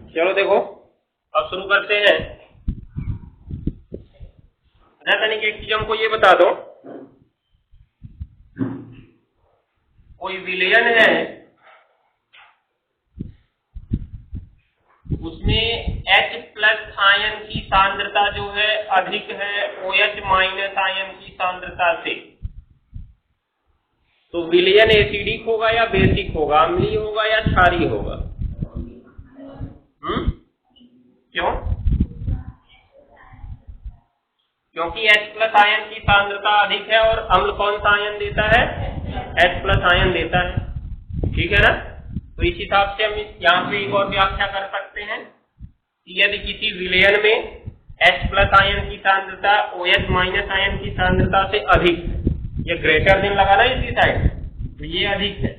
चलो देखो अब शुरू करते हैं। रासायनिक एक चीज हमको ये बता दो, कोई विलयन है उसमें H प्लस आयन की सांद्रता जो है अधिक है OH माइनस आयन की सांद्रता से, तो विलयन एसिडिक होगा या बेसिक होगा, अम्लीय होगा या क्षारीय होगा? क्यों? क्योंकि H प्लस आयन की सांद्रता अधिक है और अम्ल कौन सा आयन देता है? H प्लस आयन देता है। ठीक है ना? तो इस हिसाब से हम यहाँ पे एक और व्याख्या कर सकते हैं कि यदि किसी विलयन में H प्लस आयन की सांद्रता OH माइनस आयन की सांद्रता से अधिक, ये ग्रेटर देन लगा ना इसी साइड, तो ये अधिक है।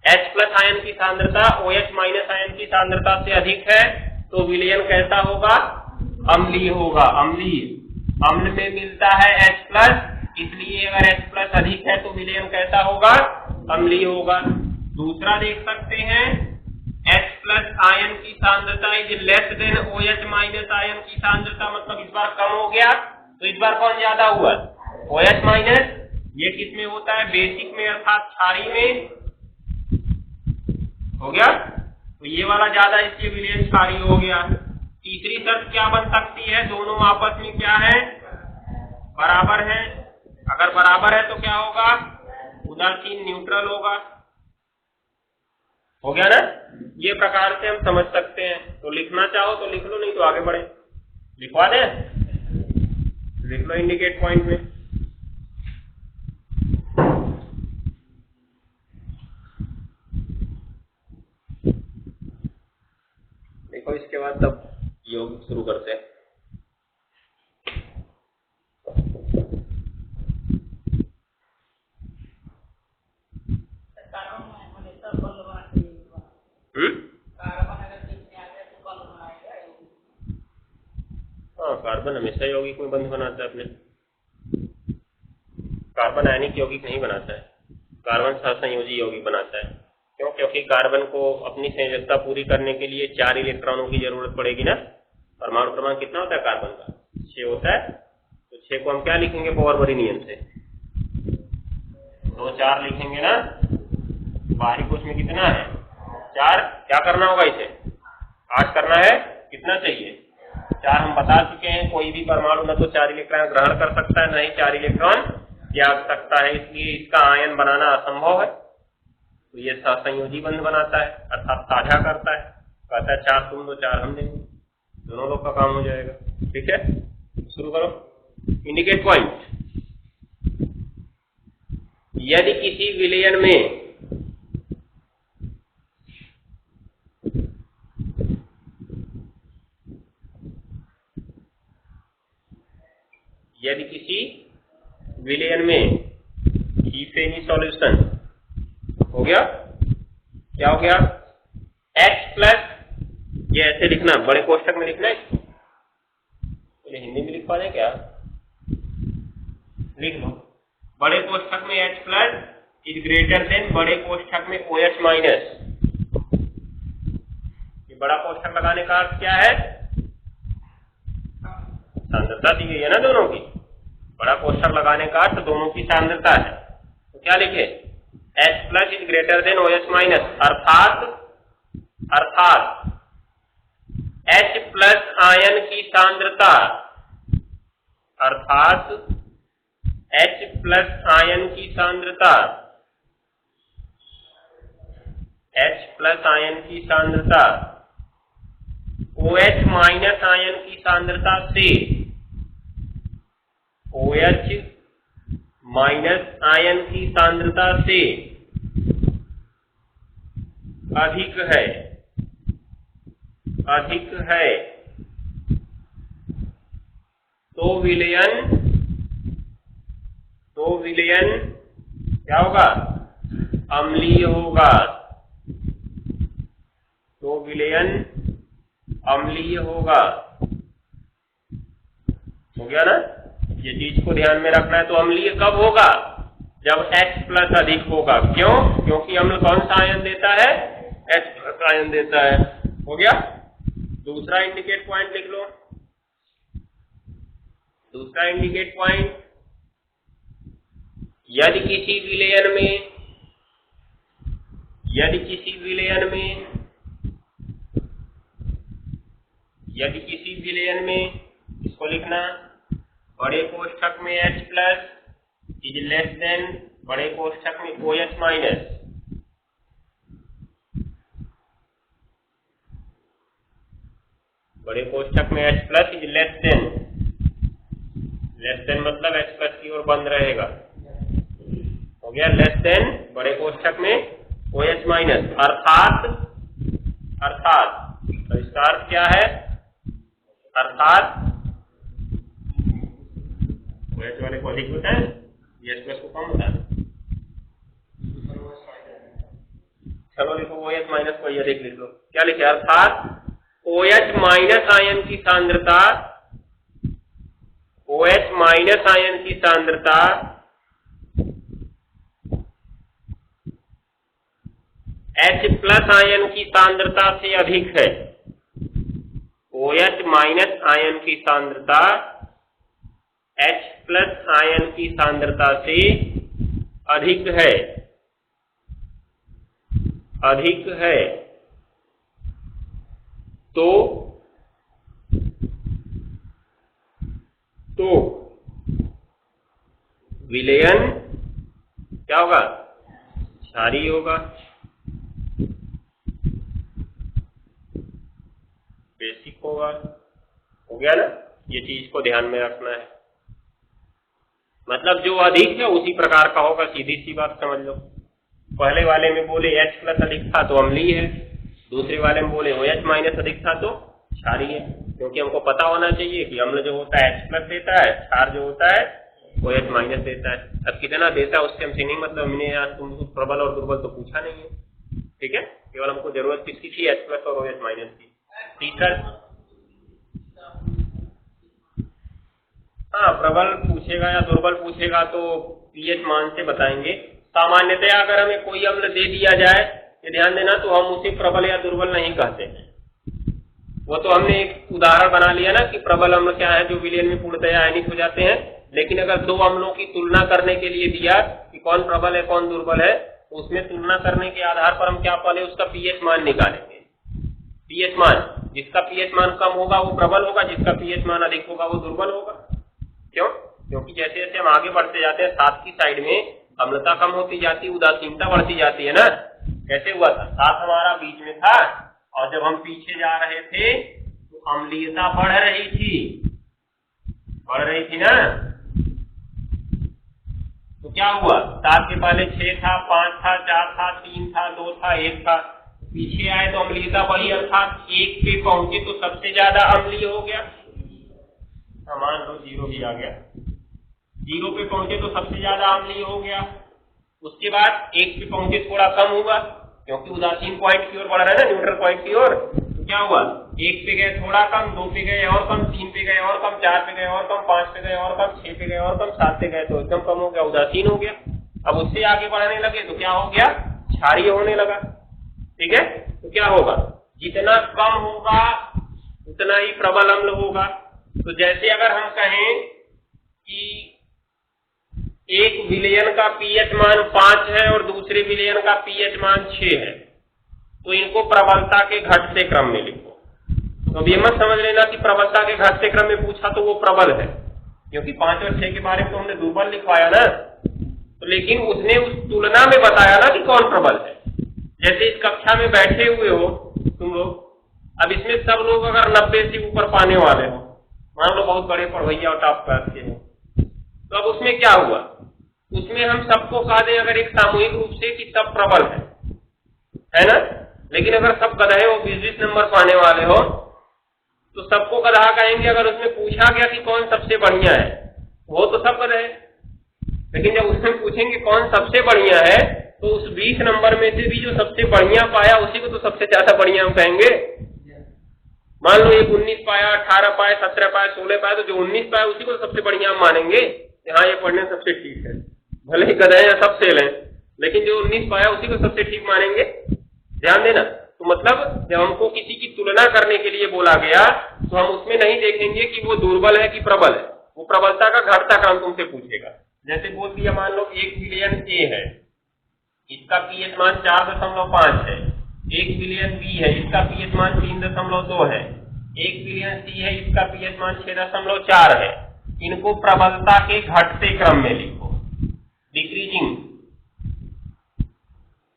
H प्लस आयन की सांद्रता OH माइनस आयन की सांद्रता से अधिक है तो विलयन कैसा होगा? अम्लीय होगा। अम्ल में मिलता है H प्लस, इसलिए अगर H प्लस अधिक है तो विलयन कैसा होगा? अम्लीय होगा। दूसरा देख सकते हैं, H प्लस आयन की सांद्रता is less than OH minus ion की सांद्रता, मतलब इस बार कम हो गया, तो इस बार कौन ज्यादा हुआ? OH minus. ये किस में होता है? बेसिक में, अर्थात क्षारीय में हो गया, तो ये वाला ज्यादा, इसलिए विलयन क्षारीय हो गया। तीसरी शर्त क्या बन सकती है? दोनों आपस में क्या है? बराबर है। अगर बराबर है तो क्या होगा? उदासीन न्यूट्रल होगा। हो गया ना? ये प्रकार से हम समझ सकते हैं। तो लिखना चाहो तो लिख लो, नहीं तो आगे बढ़े। लिखवा दें? लिख लो इंडिकेट पॉइंट में। देखो इसके बाद तब योग शुरू करते हैं। हाँ, कार्बन हमेशा यौगिक में बंध बनाता है अपने। कार्बन आयनिक यौगिक नहीं बनाता है, कार्बन सहसंयोजी यौगिक बनाता है। क्यों? क्योंकि कार्बन को अपनी संयोजकता पूरी करने के लिए 4 इलेक्ट्रॉनों की जरूरत पड़ेगी ना। परमाणु क्रमांक कितना होता है कार्बन का? 6 होता है। तो 6 को हम क्या लिखेंगे? पोरबरी नियम से 2 4 लिखेंगे ना। बाहरी कोश में कितना है? 4। क्या करना होगा इसे? 8 करना है। कितना चाहिए? 4 हम बता चुके हैं। कोई भी परमाणु न तो 4 इलेक्ट्रॉन ग्रहण कर सकता है, न ही 4 इलेक्ट्रॉन त्याग सकता है, इसलिए इसका आयन बनाना असंभव है। तो ये सहसंयोजी बंध बनाता है, अर्थात साझा करता है। कहता है 4 तुम दो 4 हम देंगे, दोनों लोग का काम हो जाएगा। ठीक है, शुरू करो। Indicate point. यदि किसी विलयन में हीफेनी सॉल्यूशन हो गया, क्या हो गया? H प्लस, ये ऐसे लिखना, बड़े कोष्ठक में लिखना है। तो हिंदी में लिख पा रहे क्या? लिख लो, बड़े कोष्ठक में H plus is greater than बड़े कोष्ठक में OH माइनस। ये बड़ा कोष्ठक लगाने का अर्थ क्या है? सांद्रता दी गई है ना दोनों की। बड़ा कोष्ठक लगाने का अर्थ दोनों की सांद्रता है। तो क्या लिखे? H plus is greater than OH minus, अर्थात H प्लस आयन की सांद्रता, अर्थात H प्लस आयन की सांद्रता, H प्लस आयन की सांद्रता OH माइनस आयन की सांद्रता से, OH माइनस आयन की सांद्रता से अधिक है, तो विलयन क्या होगा? अम्लीय होगा। तो विलयन अम्लीय होगा। हो गया ना? ये चीज को ध्यान में रखना है। तो अम्लीय कब होगा? जब H प्लस अधिक होगा। क्यों? क्योंकि अम्ल कौन सा आयन देता है? H प्लस आयन देता है। हो गया? दूसरा इंडिकेट पॉइंट लिख लो। दूसरा इंडिकेट पॉइंट, यदि किसी विलयन में इसको लिखना, बड़े कोष्ठक में H plus is less than बड़े कोष्ठक में OH माइनस, बड़े कोष्ठक में H plus is less than मतलब H प्लस की ओर बंद रहेगा, हो गया लेस देन बड़े कोष्ठक में OH माइनस, अर्थात तो इसका अर्थ क्या है, अर्थात OH वाले को अधिक होता है, H प्लस को कम होता है। चलो लिखो OH माइनस को अधिक लिख लो, क्या लिखे, अर्थात OH माइनस आयन की सांद्रता, OH माइनस आयन की सांद्रता H प्लस आयन की सांद्रता से अधिक है। OH माइनस आयन की सांद्रता H प्लस आयन की सांद्रता से अधिक है, तो विलयन क्या होगा, क्षारीय होगा, बेसिक होगा। हो गया ना, ये चीज को ध्यान में रखना है। मतलब जो अधिक है उसी प्रकार का होगा, सीधी सी बात समझ लो। पहले वाले में बोले H प्लस अधिक था तो अम्लीय है, दूसरे वाले में बोले OH माइनस अधिक था तो क्षारीय है। क्योंकि हमको पता होना चाहिए कि अम्ल जो होता है H प्लस देता है, क्षार जो होता है OH माइनस देता है। अब कितना देता है उससे हमसे नहीं मतलब, हमने यहाँ तुमको प्रबल और दुर्बल तो पूछा नहीं है, ठीक है। केवल हमको जरूरत किसकी थी, H प्लस और OH माइनस की। तीसरा, हाँ प्रबल पूछेगा या दुर्बल पूछेगा तो pH मान से बताएंगे। सामान्यतया अगर हमें कोई अम्ल दे दिया जाए, ये ध्यान देना, तो हम उसे प्रबल या दुर्बल नहीं कहते हैं। वो तो हमने एक उदाहरण बना लिया ना कि प्रबल अम्ल क्या है, जो विलयन में पूर्णतया आयनित हो जाते हैं। लेकिन अगर दो अम्लों की तुलना करने के लिए दिया कि कौन प्रबल है कौन दुर्बल है, तो उसमें तुलना करने के आधार पर हम क्या, पहले उसका pH मान निकालेंगे। pH मान, जिसका pH मान कम होगा वो प्रबल होगा, जिसका pH मान अधिक होगा वो दुर्बल होगा। क्यों? क्योंकि जैसे जैसे हम आगे बढ़ते जाते हैं, 7 की साइड में अम्लता कम होती जाती, उदासीनता बढ़ती जाती है ना। कैसे हुआ था, 7 हमारा बीच में था और जब हम पीछे जा रहे थे तो अम्लीयता बढ़ रही थी ना। तो क्या हुआ, 7 के पहले 6 था, 5 था, 4 था, 3 था, 2 था, 1 था। पीछे आए तो अम्लीयता बढ़ी, अर्थात 1 पे पहुंचे तो सबसे ज्यादा अम्लीय हो गया। मान लो 0 भी आ गया, 0 पे पहुंचे तो सबसे ज्यादा अम्लीय हो गया। उसके बाद 1 पे पहुंचे थोड़ा कम हुआ, क्योंकि उदासीन पॉइंट की ओर बढ़ रहा है ना, न्यूट्रल पॉइंट की ओर। तो क्या हुआ, 1 पे गए थोड़ा कम, 2 पे गए और कम, 3 पे गए और कम, 4 पे गए और कम, 5 पे गए और कम, 6 पे गए और कम, 7 पे गए तो एकदम कम हो गया, उदासीन हो गया। अब उससे आगे बढ़ने लगे तो क्या हो गया, क्षारीय होने लगा। ठीक है, तो क्या होगा, जितना कम होगा उतना ही प्रबल अम्ल होगा। तो जैसे अगर हम कहें कि एक विलयन का pH मान 5 है और दूसरे विलयन का pH मान 6 है, तो इनको प्रबलता के घटते क्रम में लिखो। तो अब ये मत समझ लेना कि प्रबलता के घटते क्रम में पूछा तो वो प्रबल है, क्योंकि 5 और 6 के बारे में तो हमने दुर्बल लिखवाया ना। तो लेकिन उसने उस तुलना में बताया ना कि कौन प्रबल है। जैसे इस कक्षा में बैठे हुए हो तुम लोग, अब इसमें सब लोग अगर 90 से ऊपर पाने वाले हो, मान लो बहुत बड़े पढ़वैया और टॉप क्लास के हो, तो अब उसमें क्या हुआ, उसमें हम सबको कह दें अगर एक सामूहिक रूप से कि सब प्रबल है ना। लेकिन अगर सब गधे हो, 20-20 नंबर पाने वाले हो, तो सबको गधा कहेंगे। अगर उसमें पूछा गया कि कौन सबसे बढ़िया है, वो तो सब गधे। लेकिन जब उसमें पूछेंगे कौन सबसे बढ़िया है, तो उस 20 नंबर में से भी जो सबसे बढ़िया पाया उसी को तो सबसे ज्यादा बढ़िया हम कहेंगे। मान लो एक 19 पाया, 18 पाया, 17 पाया, 16 पाया, तो जो 19 पाया उसी को सबसे बढ़िया हम मानेंगे। हाँ ये पढ़ने सबसे ठीक है, भले ही गधे या सब फेल हैं, लेकिन जो 19 पाया उसी को सबसे ठीक मानेंगे। ध्यान देना, तो मतलब जब हमको किसी की तुलना करने के लिए बोला गया तो हम उसमें नहीं देखेंगे कि वो दुर्बल है कि प्रबल है, वो प्रबलता का घटता क्रम तुमसे पूछेगा। जैसे बोल दिया मान लो 1 बिलियन ए है, इसका पीएच मान 4.5 है, 1 बिलियन बी है, इसका पीएच मान 3.2 है, 1 बिलियन सी है, इसका पीएच मान 6.4 है। इनको प्रबलता के घटते क्रम में लिखो, डिक्रीजिंग।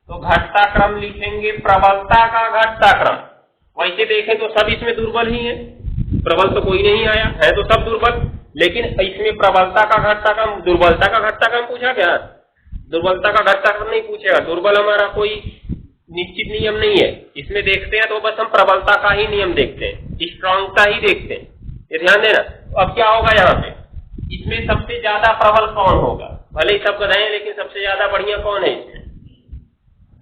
तो घटता क्रम लिखेंगे, प्रबलता का घटता क्रम। वैसे देखें तो सब इसमें दुर्बल ही है, प्रबल तो कोई नहीं आया है, तो सब दुर्बल, लेकिन इसमें प्रबलता का घटता क्रम, दुर्बलता का घटता क्रम पूछा क्या? दुर्बलता का घटता क्रम नहीं पूछेगा, दुर्बल हमारा कोई निश्चित नियम नहीं है। इसमें देखते हैं तो बस हम प्रबलता का ही नियम देखते हैं, स्ट्रांगता ही देखते हैं, ये ध्यान देना। तो अब क्या होगा यहाँ पे, इसमें सबसे ज्यादा प्रबल कौन होगा? भले ही सब गधे हैं लेकिन सबसे ज्यादा बढ़िया कौन है इसमें?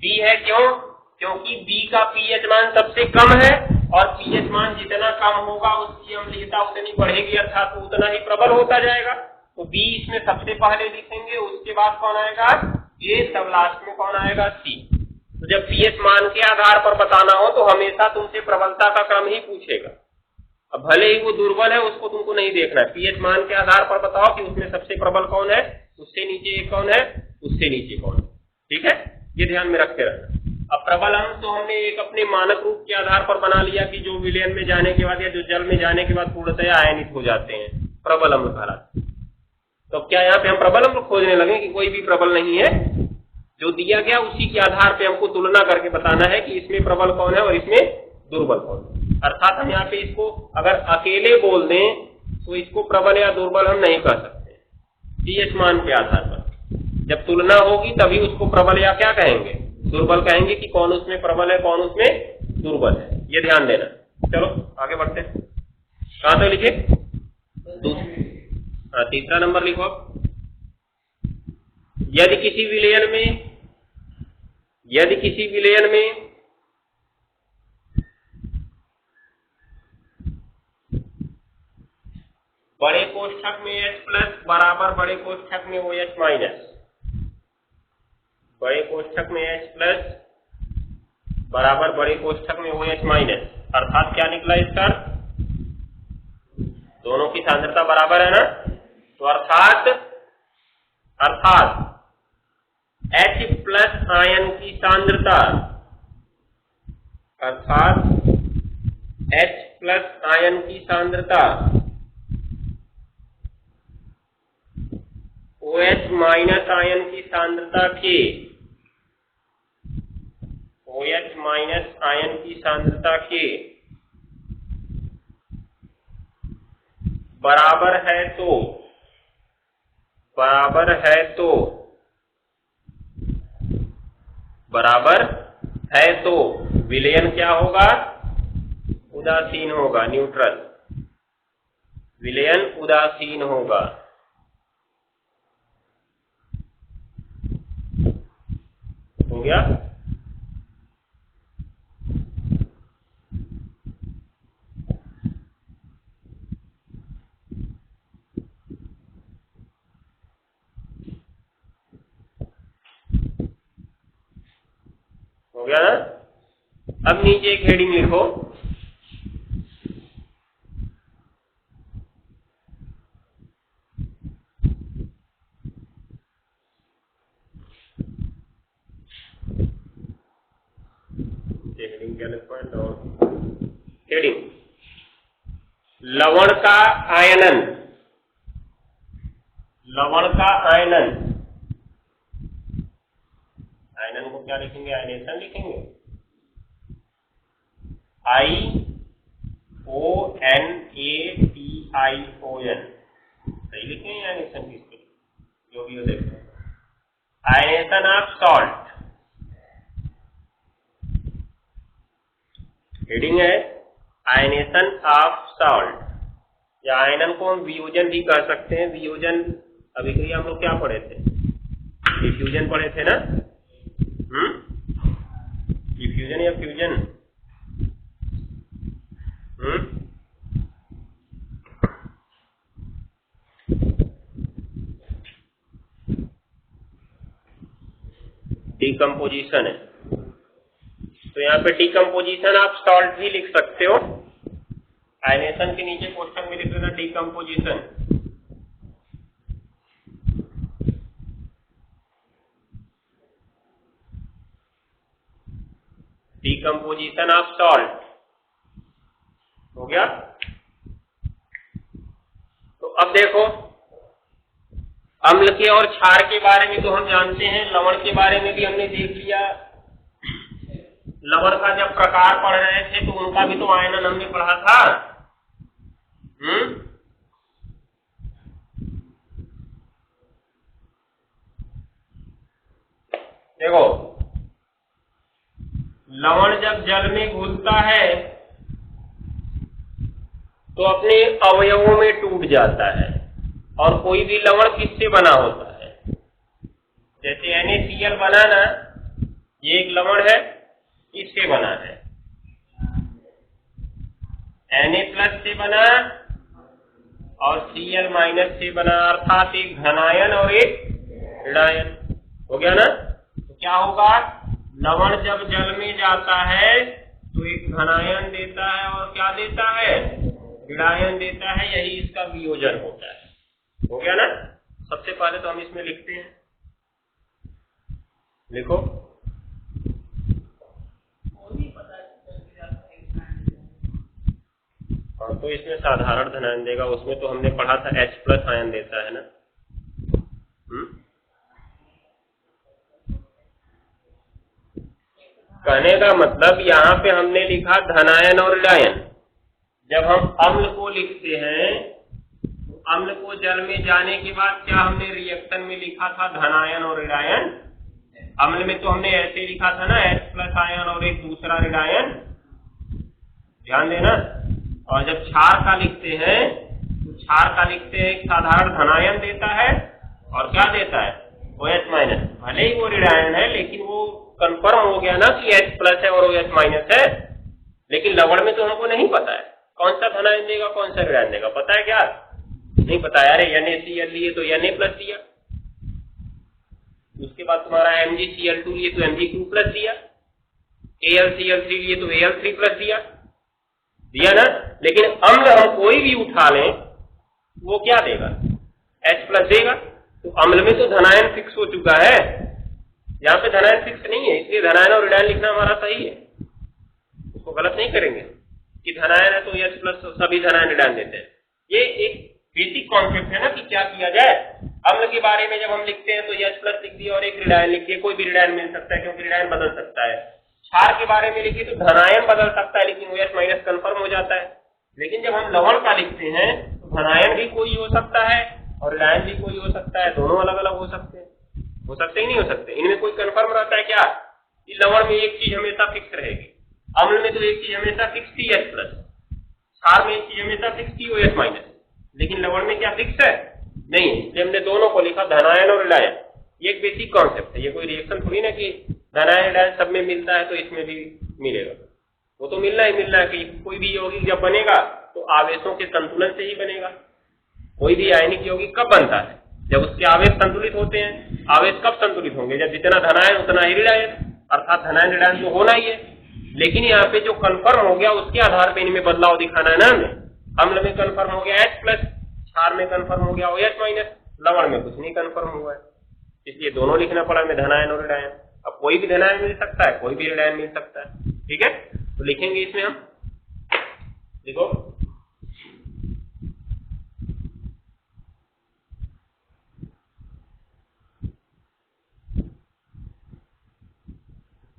बी है। क्यों? क्योंकि बी का पीएच मान सबसे कम है, और पीएच मान जितना कम होगा उसकी अम्लीयता उतनी बढ़ेगी, अर्थात तो उतना ही प्रबल होता जाएगा। तो बी इसमें सबसे पहले लिखेंगे, उसके बाद कौन आएगा? ए, सब लास्ट में कौन आएगा? सी। तो जब पीएच मान के आधार पर बताना हो तो हमेशा तुमसे प्रबलता का क्रम ही पूछेगा। अब भले ही वो दुर्बल है, उसको तुमको नहीं देखना है, पीएच मान के आधार पर बताओ कि उसमें सबसे प्रबल कौन है, उससे नीचे एक कौन है, उससे नीचे कौन है। ठीक है, ये ध्यान में रखते रहना। अब प्रबल अंश तो हमने एक अपने मानक रूप के आधार पर बना लिया कि जो विलयन में जाने के बाद या जो जल में जाने के बाद पूर्णतया आयनित हो जाते हैं, प्रबल अम्ल कहलाते हैं। तो क्या यहाँ पे हम प्रबल अम्ल खोजने लगे कि कोई भी प्रबल नहीं है? जो दिया गया उसी के आधार पे हमको तुलना करके बताना है कि इसमें प्रबल कौन है और इसमें दुर्बल कौन है। अर्थात हम यहाँ पे इसको अगर अकेले बोल दें तो इसको प्रबल या दुर्बल हम नहीं कह सकते, पीएच मान के आधार पर। जब तुलना होगी तभी उसको प्रबल या क्या कहेंगे, दुर्बल कहेंगे कि कौन उसमें प्रबल है कौन उसमें दुर्बल है। ये ध्यान देना। चलो आगे बढ़ते हैं। कहां तक लिखे? तीसरा नंबर लिखो। यदि किसी विलयन में बड़े कोष्ठक में H प्लस बराबर बड़े कोष्ठक में OH माइनस, बड़े कोष्ठक में H प्लस बराबर बड़े कोष्ठक में OH माइनस, अर्थात क्या निकला इसका? दोनों की सांद्रता बराबर है ना, तो अर्थात H प्लस आयन की सांद्रता, अर्थात H प्लस आयन की सांद्रता OH माइनस आयन की सांद्रता के, OH माइनस आयन की सांद्रता के बराबर है तो विलयन क्या होगा? उदासीन होगा, न्यूट्रल। विलयन उदासीन होगा। हो गया? हो गया ना? अब नीचे एक हेडिंग लिखो, हेडिंग क्या लिखो? हेडिंग लवण का आयनन, लवण का आयनन, आयनन को क्या लिखेंगे? आयनेशन लिखेंगे, IONATION। सही लिखेंगे आयनेशन किसके? जो भी हो देखते हैं। आयनेशन ऑफ सॉल्ट, हेडिंग है आयनेशन ऑफ सॉल्ट, या आयनन को हम वियोजन भी कह सकते हैं। वियोजन अभी कहीं हम लोग क्या पढ़े थे? डिफ्यूजन पढ़े थे ना? डिफ्यूजन या फ्यूजन? डिकम्पोजिशन है। तो तो यहाँ पे डीकम्पोजिशन आप सॉल्ट भी लिख सकते हो। आयनेशन के नीचे क्वेश्चन में लिख देना डीकम्पोजिशन। डीकम्पोजिशन ऑफ सॉल्ट हो गया। तो अब देखो, अम्ल के और क्षार के बारे में तो हम जानते हैं, लवण के बारे में भी हमने देख लिया। लवण का जब प्रकार पढ़ रहे थे तो उनका भी तो आयनन हमने पढ़ा था। देखो, लवण जब जल में घुलता है तो अपने अवयवों में टूट जाता है। और कोई भी लवण किससे बना होता है? जैसे NaCl बना ना, ये एक लवण है, इससे बना है। Na+ से बना और Cl- से बना, अर्थात एक धनायन और एक ऋणायन। हो गया ना? तो क्या होगा, लवण जब जल में जाता है तो एक धनायन देता है और क्या देता है? ऋणायन देता है। यही इसका वियोजन होता है। हो गया ना? सबसे पहले तो हम इसमें लिखते हैं, लिखो। हाँ, तो इसमें साधारण धनायन देगा, उसमें तो हमने पढ़ा था H+ आयन देता है ना। कहने का मतलब यहाँ पे हमने लिखा धनायन और ऋणायन। जब हम अम्ल को लिखते हैं, अम्ल को जल में जाने के बाद क्या हमने रिएक्शन में लिखा था? धनायन और ऋणायन। अम्ल में तो हमने ऐसे लिखा था ना, H+ आयन और एक दूसरा ऋणायन, ध्यान देना। और जब क्षार का लिखते हैं तो क्षार का लिखते हैं एक साधारण धनायन देता है और क्या देता है? OH-। भले ही वो ऋणायन है लेकिन वो कंफर्म हो गया ना कि H+ है और OH- है। लेकिन लवण में तो हमको नहीं पता है कौन सा धनायन देगा कौन सा ऋणायन देगा। पता है क्या? नहीं पता है। अरे NaCl लिए तो Na+ दिया, उसके बाद तुम्हारा MgCl2 लिए तो Mg2+ दिया, AlCl3 लिए तो Al3+ दिया ना। लेकिन अम्ल हम कोई भी उठा लें वो क्या देगा? H+ देगा। तो अम्ल में तो धनायन फिक्स हो चुका है, यहाँ पे धनायन फिक्स नहीं है, इसलिए धनायन और ऋणायन लिखना हमारा सही है। उसको गलत नहीं करेंगे कि धनायन है तो H+ सभी धनायन ऋणायन देते हैं। ये एक बेसिक कॉन्सेप्ट है ना कि क्या किया जाए। अम्ल के बारे में जब हम लिखते हैं तो H+ लिख दिया और एक ऋणायन लिख दिया, कोई भी ऋणायन मिल सकता है क्योंकि ऋणायन बदल सकता है। क्षार के बारे में लिखिए तो धनायन बदल सकता है लेकिन OH- कंफर्म हो जाता है। लेकिन जब हम लवण का लिखते हैं तो धनायन भी कोई हो सकता है और ऋणायन भी कोई हो सकता है, दोनों अलग अलग हो सकते हैं। हो सकते ही नहीं हो सकते। इनमें कोई कंफर्म रहता है क्या कि लवण में एक चीज हमेशा फिक्स रहेगी? अम्ल में तो एक चीज हमेशा फिक्स थी H+, क्षार में एक चीज हमेशा फिक्स थी OH-, लेकिन लवण में क्या फिक्स है? नहीं है। इसलिए हमने दोनों को लिखा धनायन और ऋणायन। ये एक बेसिक कॉन्सेप्ट है, ये कोई रिएक्शन थोड़ी ना कि धनायन ऋणायन सब में मिलता है तो इसमें भी मिलेगा। वो तो मिलना ही मिलना है कि कोई भी यौगिक जब बनेगा तो आवेशों के संतुलन से ही बनेगा। कोई भी आयनिक यौगिक कब बनता है? जब उसके आवेश संतुलित होते हैं। आवेश कब संतुलित होंगे? जब जितना धनायन उतना ही ऋणायन, अर्थात धनायन ऋणायन तो होना ही है। लेकिन यहाँ पे जो कंफर्म हो गया उसके आधार पे इनमें बदलाव दिखाना है ना हमें। अम्ल में कंफर्म हो गया H+, क्षार में कंफर्म हो गया OH-, लवण में कुछ नहीं कंफर्म हुआ है, इसलिए दोनों लिखना पड़ा हमें, धनायन और ऋणायन। अब कोई भी धनायन मिल सकता है, कोई भी ऋणायन मिल सकता है। ठीक है, तो लिखेंगे इसमें हम, देखो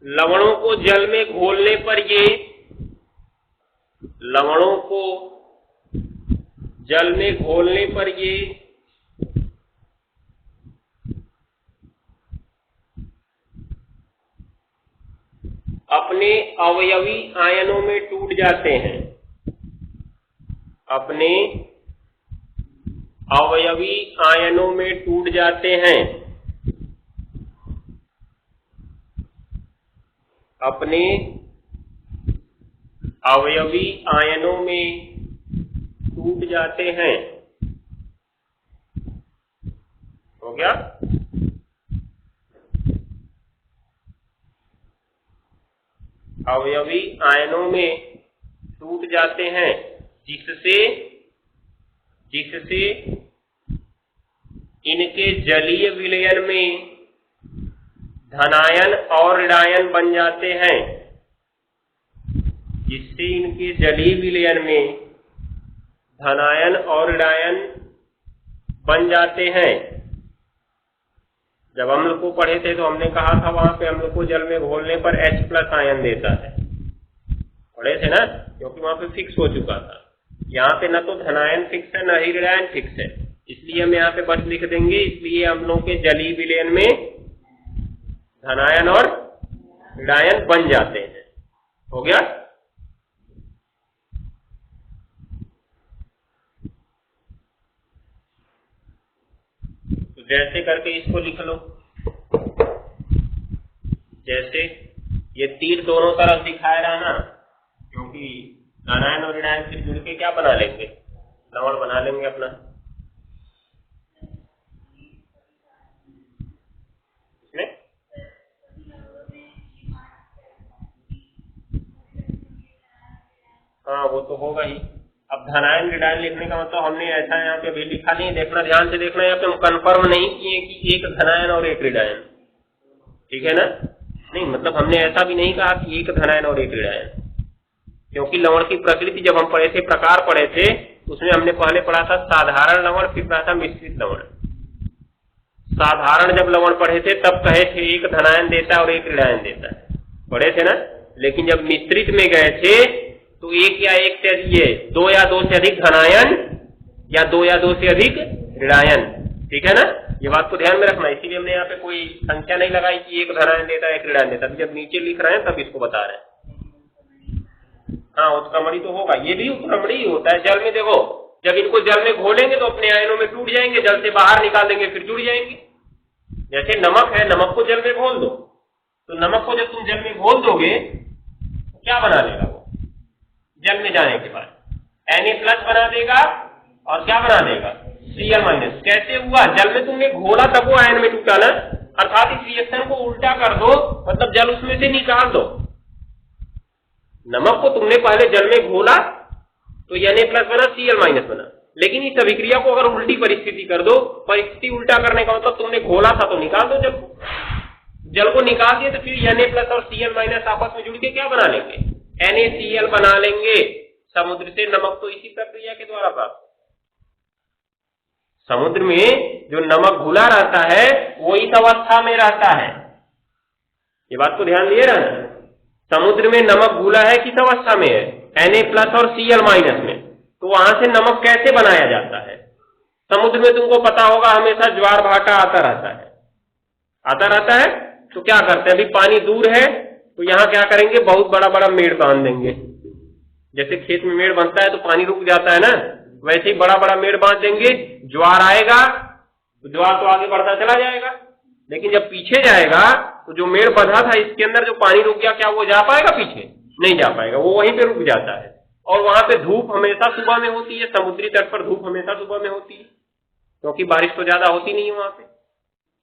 लवणों को जल में घोलने पर ये, लवणों को जल में घोलने पर ये अपने अवयवी आयनों में टूट जाते हैं। अपने अवयवी आयनों में टूट जाते हैं। अपने अवयवी आयनों में टूट जाते हैं। हो गया? अवयवी आयनों में टूट जाते हैं, जिससे इनके जलीय विलयन में धनायन और ऋणायन बन जाते हैं, जिससे इनके जलीय विलयन में धनायन और ऋणायन बन जाते हैं। जब अम्ल को पढ़े थे तो हमने कहा था वहां पे अम्ल को जल में घोलने पर H+ आयन देता है, पढ़े थे ना, क्योंकि वहां पे फिक्स हो चुका था। यहाँ पे न तो धनायन फिक्स है न ही ऋणायन फिक्स है, इसलिए हम यहाँ पे बस लिख देंगे, इसलिए अम्लों के जलीय विलयन में धनायन और ऋणायन बन जाते हैं। हो गया? तो जैसे करके इसको लिख लो, जैसे ये तीर दोनों तरफ दिखाया रहा ना, क्योंकि धनायन और ऋणायन फिर जुड़ के क्या बना लेंगे, लवण बना लेंगे अपना। इसमें हाँ वो तो होगा ही। अब धनायन ऋणायन लिखने का मतलब हमने ऐसा यहाँ पे अभी लिखा नहीं, देखना ध्यान से देखना, यहाँ पे हम कंफर्म नहीं किए कि एक धनायन और एक ऋणायन, ठीक है ना? नहीं, मतलब हमने ऐसा भी नहीं कहा कि एक धनायन और एक ऋणायन, क्योंकि लवण की प्रकृति जब हम पढ़े थे, प्रकार पढ़े थे, उसमें हमने पहले पढ़ा था साधारण लवण, फिर पढ़ा था मिश्रित लवण। साधारण जब लवण पढ़े थे तब कहे थे एक धनायन देता है और एक ऋणायन देता है, पढ़े थे ना। लेकिन जब मिश्रित में गए थे तो एक या एक से अधिक, दो या दो से अधिक धनायन या दो या दो से अधिक ऋणायन, ठीक है ना? ये बात को ध्यान में रखना, इसीलिए हमने यहाँ पे कोई संख्या नहीं लगाई कि एक धनायन देता है एक ऋणायन देता है। जब नीचे लिख रहे हैं तब इसको बता रहे हैं। हाँ, उत्क्रमणी तो होगा, ये भी उत्क्रमणी ही होता है। जल में देखो, जब इनको जल में घोलेंगे तो अपने आयनों में टूट जाएंगे, जल से बाहर निकाल देंगे फिर जुड़ जाएंगे। जैसे नमक है, नमक को जल में घोल दो, तो नमक को जब तुम जल में घोल दोगे तो क्या बना लेगा वो, जल में जाने के बाद Na+ बना देगा और क्या बना देगा, Cl-। कैसे हुआ, जल में तुमने घोला तब वो आयन में टूटा ना, अर्थात इस रिएक्शन को उल्टा कर दो, मतलब जल उसमें से निकाल दो। नमक को तुमने पहले जल में घोला तो Na+ बना, Cl- बना, लेकिन इस अभिक्रिया को अगर उल्टी परिस्थिति कर दो, परिस्थिति उल्टा करने का मतलब तुमने घोला था तो निकाल दो, जब जल को निकाल दिए तो फिर Na+ और Cl- आपस में जुड़ के क्या बना लेंगे, NaCl बना लेंगे। समुद्र से नमक तो इसी प्रक्रिया के द्वारा प्राप्त, समुद्र में जो नमक घुला रहता है वो इस अवस्था में रहता है, ये बात को ध्यान दिए रहना। समुद्र में नमक घुला है किस अवस्था में है, Na+ और Cl- में। तो वहां से नमक कैसे बनाया जाता है, समुद्र में तुमको पता होगा हमेशा ज्वार भाटा आता रहता है। तो क्या करते हैं, अभी पानी दूर है तो यहाँ क्या करेंगे, बहुत बड़ा बड़ा मेड़ बांध देंगे। जैसे खेत में मेड़ बनता है तो पानी रुक जाता है ना, वैसे ही बड़ा बड़ा मेड़ बांध देंगे। ज्वार आएगा तो ज्वार तो आगे बढ़ता चला जाएगा, लेकिन जब पीछे जाएगा तो जो मेड़ बंधा था इसके अंदर जो पानी रुक गया, क्या वो जा पाएगा पीछे, नहीं जा पाएगा, वो वहीं पे रुक जाता है। और वहां पे धूप हमेशा सुबह में होती है, समुद्री तट पर धूप हमेशा सुबह में होती है, क्योंकि बारिश तो ज्यादा होती नहीं है वहां पे,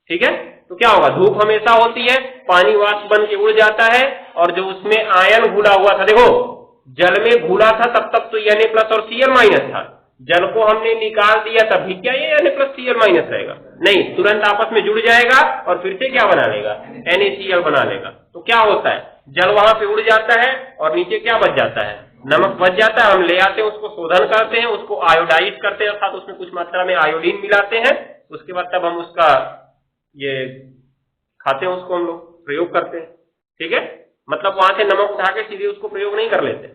ठीक है। तो क्या होगा, धूप हमेशा होती है, पानी वाष्प बन के उड़ जाता है, और जो उसमें आयन घुला हुआ था, देखो जल में घुला था तब तक तो Na+ और Cl- था, जल को हमने निकाल दिया तभी क्या ये Na+ Cl- रहेगा, नहीं, तुरंत आपस में जुड़ जाएगा और फिर से क्या बना लेगा, NaCl बना लेगा। तो क्या होता है, जल वहां पे उड़ जाता है और नीचे क्या बच जाता है, नमक बच जाता है। हम ले आते हैं, उसको शोधन करते हैं, उसको आयोडाइज करते हैं, अर्थात उसमें कुछ मात्रा में आयोडीन मिलाते हैं, उसके बाद तब हम उसका ये खाते हैं, उसको हम लोग प्रयोग करते हैं, ठीक है। मतलब वहां से नमक उठा के सीधे उसको प्रयोग नहीं कर लेते,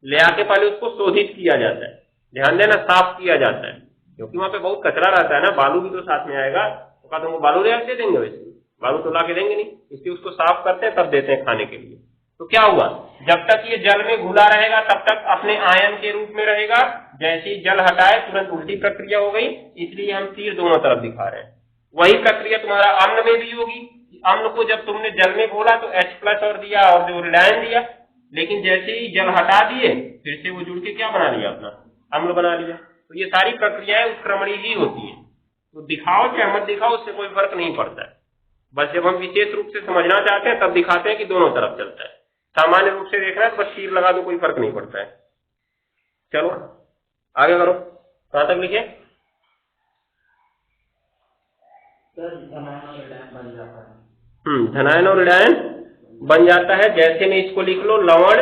ले आके पहले उसको शोधित किया जाता है, ध्यान देना, साफ किया जाता है, क्योंकि वहां पे बहुत कचरा रहता है ना, बालू भी तो साथ में आएगा, तो क्या तुमको बालू ले आके दे देंगे, वैसे बालू तो ला के देंगे नहीं, इसलिए उसको साफ करते हैं तब देते हैं खाने के लिए। तो क्या हुआ, जब तक ये जल में घुला रहेगा तब तक अपने आयन के रूप में रहेगा, जैसे ही जल हटाए तुरंत उल्टी प्रक्रिया हो गई, इसलिए हम तीर दोनों तरफ दिखा रहे हैं। वही प्रक्रिया तुम्हारा अम्ल में भी होगी, अम्ल को जब तुमने जल में घोला तो H+ और दिया और जो ऋणायन दिया, लेकिन जैसे ही जल हटा दिए फिर से वो जुड़ के क्या बना लिया, अपना अम्ल बना लिया। तो ये सारी प्रक्रियाएं उत्क्रमणी ही होती है, तो दिखाओ चाहे मत दिखाओ उससे कोई फर्क नहीं पड़ता है, बस जब हम विशेष रूप से समझना चाहते हैं तब दिखाते हैं कि दोनों तरफ चलता है। सामान्य रूप से देखना है, बस तीर लगा दो, कोई फर्क नहीं पड़ता है। चलो आगे करो, कहां तक लिखे? धनायन और ऋणायन बन जाता है। जैसे में इसको लिख लो लवण,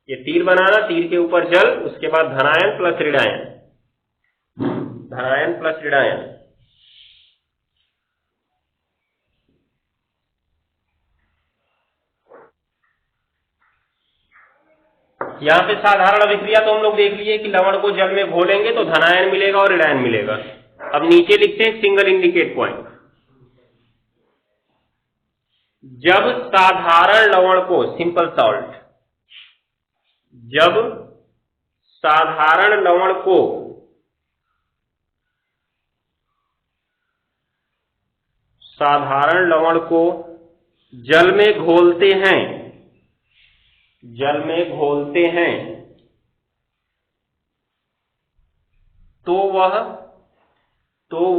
ये तीर बनाना, तीर के ऊपर जल, उसके बाद धनायन प्लस ऋणायन, धनायन प्लस ऋणायन। यहाँ पे साधारण अभिक्रिया तो हम लोग देख लिए कि लवण को जल में घोलेंगे तो धनायन मिलेगा और ऋणायन मिलेगा। अब नीचे लिखते हैं सिंगल इंडिकेट पॉइंट। जब साधारण लवण को, सिंपल सॉल्ट, जब साधारण लवण को जल में घोलते हैं, जल में घोलते हैं, तो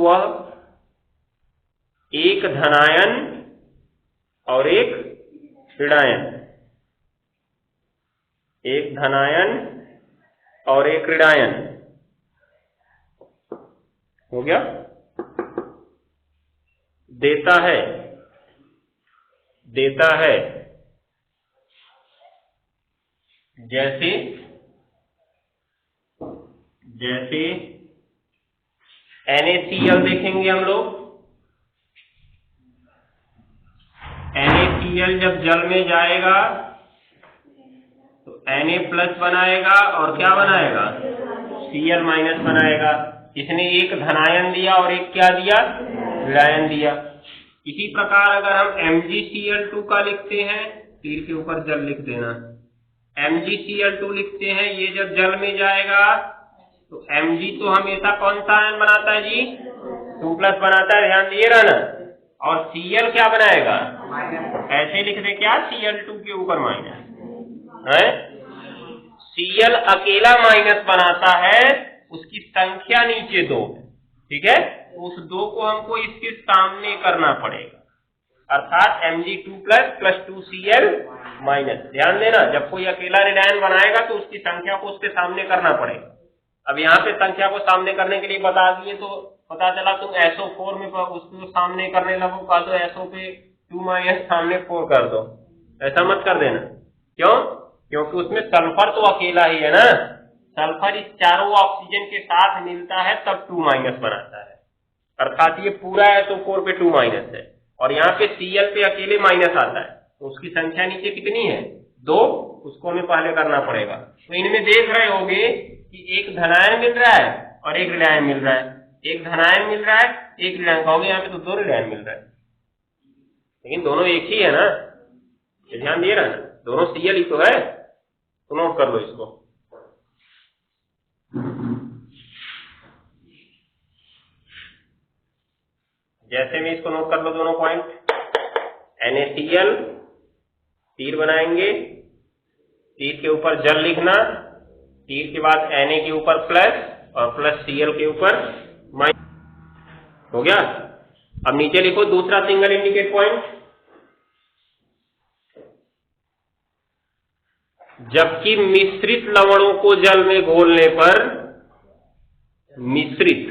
वह एक धनायन और एक ऋणायन, एक धनायन और एक ऋणायन हो गया, देता है। जैसे NaCl देखेंगे हम लोग, NaCl जब जल में जाएगा तो Na प्लस बनाएगा और क्या बनाएगा? Cl माइनस बनाएगा। इसने एक धनायन दिया और एक क्या दिया? ऋणायन दिया। इसी प्रकार अगर हम MgCl2 का लिखते हैं, तीर के ऊपर जल लिख देना, MgCl2 लिखते हैं, ये जब जल में जाएगा तो Mg तो हमेशा कौन सा आयन बनाता है जी? 2 प्लस बनाता है, ध्यान दिए ना। और Cl क्या बनाएगा? ऐसे लिख दे क्या? Cl2 के ऊपर माइनस है। Cl अकेला माइनस बनाता है, उसकी संख्या नीचे 2, ठीक है, उस 2 को हमको इसके सामने करना पड़ेगा, अर्थात Mg2 प्लस 2Cl माइनस। ध्यान देना, जब कोई अकेला ऋणायन बनाएगा तो उसकी संख्या को उसके सामने करना पड़ेगा। अब यहाँ पे संख्या को सामने करने के लिए बता दिए तो पता चला तुम SO4 में उसको सामने करने लगो, का तो SO पे 2 माइनस सामने 4 कर दो, ऐसा मत कर देना। क्यों? क्योंकि उसमें सल्फर तो अकेला ही है ना, सल्फर इस चारों ऑक्सीजन के साथ मिलता है तब 2 माइनस बनाता है, अर्थात ये पूरा SO4 पे 2 माइनस है और यहाँ पे Cl पे अकेले माइनस आता है, तो उसकी संख्या नीचे कितनी है? 2, उसको हमें पहले करना पड़ेगा। तो इनमें देख रहे होंगे कि एक धनायन मिल रहा है और एक ऋणायन मिल रहा है, एक धनायन मिल रहा है, एक ऋणायन, कहोगे यहाँ पे तो 2 ऋणायन मिल रहा है, लेकिन दोनों एक ही है ना, ये ध्यान दिए ना, दोनों Cl ही तो है, तो नोट कर लो इसको। जैसे में इसको नोट कर लो दोनों पॉइंट, NaCl, तीर बनाएंगे, तीर के ऊपर जल लिखना, तीर के बाद Na के ऊपर प्लस और प्लस Cl के ऊपर माइनस, हो गया। अब नीचे लिखो दूसरा सिंगल इंडिकेट पॉइंट, जबकि मिश्रित लवणों को जल में घोलने पर, मिश्रित,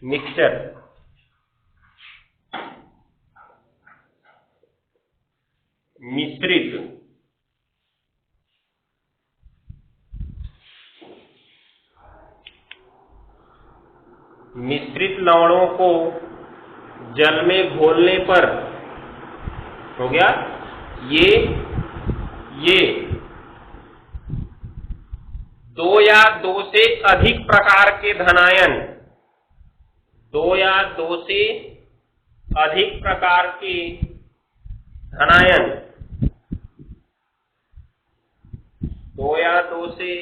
मिक्सचर, मिश्रित लवणों को जल में घोलने पर, हो गया, ये 2 या 2 से अधिक प्रकार के धनायन, 2 या 2 से अधिक प्रकार के धनायन, 2 या 2 से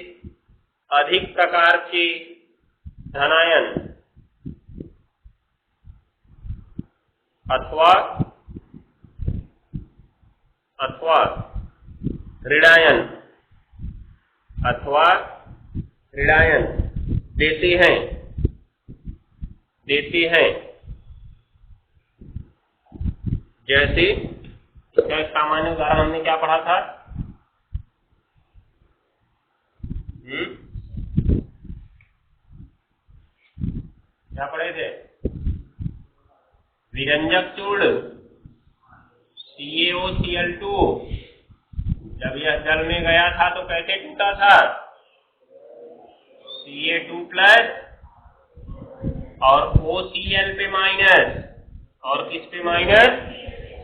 अधिक प्रकार के धनायन अथवा ऋणायन देते हैं। जैसे इसका सामान्य उदाहरण हमने क्या पढ़ा था? क्या पढ़े थे? विरंजक चूर्ण CaOCl2 जब यह जल में गया था तो कैसे टूटा था? Ca2 प्लस और OCl पे माइनस और किस पे माइनस?